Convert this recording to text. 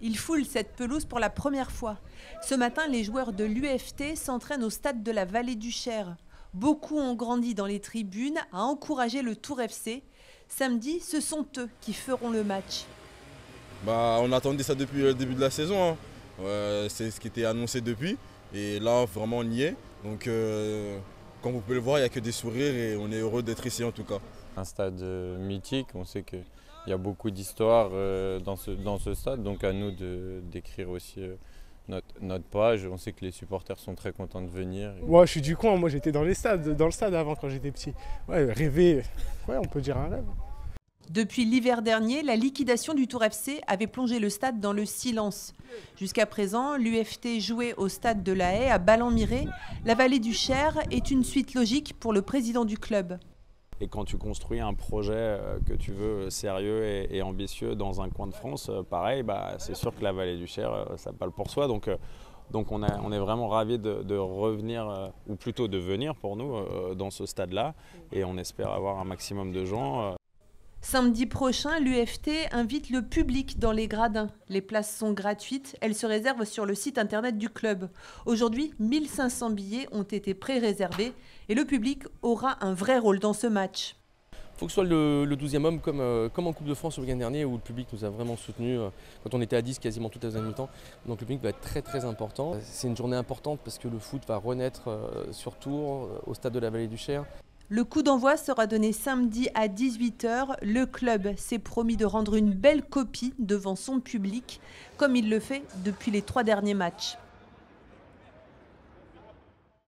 Ils foulent cette pelouse pour la première fois. Ce matin, les joueurs de l'UFT s'entraînent au stade de la Vallée du Cher. Beaucoup ont grandi dans les tribunes à encourager le Tour FC. Samedi, ce sont eux qui feront le match. On attendait ça depuis le début de la saison. C'est ce qui était annoncé depuis. Et là, vraiment, on y est. Donc, comme vous pouvez le voir, il n'y a que des sourires et on est heureux d'être ici en tout cas. Un stade mythique, on sait qu'il y a beaucoup d'histoires dans ce stade, donc à nous d'écrire aussi notre page. On sait que les supporters sont très contents de venir. Moi je suis du coin, moi j'étais dans le stade avant quand j'étais petit. Ouais, rêver, ouais, on peut dire un rêve. Depuis l'hiver dernier, la liquidation du Tour FC avait plongé le stade dans le silence. Jusqu'à présent, l'UFT jouait au stade de la Haye à Ballon-Miré. La Vallée du Cher est une suite logique pour le président du club. Et quand tu construis un projet que tu veux sérieux et ambitieux dans un coin de France, pareil, c'est sûr que la Vallée du Cher, ça parle pour soi. Donc on est vraiment ravis de revenir, ou plutôt de venir pour nous, dans ce stade-là. Et on espère avoir un maximum de gens. Samedi prochain, l'UFT invite le public dans les gradins. Les places sont gratuites, elles se réservent sur le site internet du club. Aujourd'hui, 1500 billets ont été pré-réservés et le public aura un vrai rôle dans ce match. Il faut que ce soit le 12e homme comme en Coupe de France le week-end dernier où le public nous a vraiment soutenus quand on était à 10 quasiment toute la deuxième mi-temps. Donc le public va être très très important. C'est une journée importante parce que le foot va renaître sur Tours, au stade de la Vallée du Cher. Le coup d'envoi sera donné samedi à 18 h. Le club s'est promis de rendre une belle copie devant son public, comme il le fait depuis les 3 derniers matchs.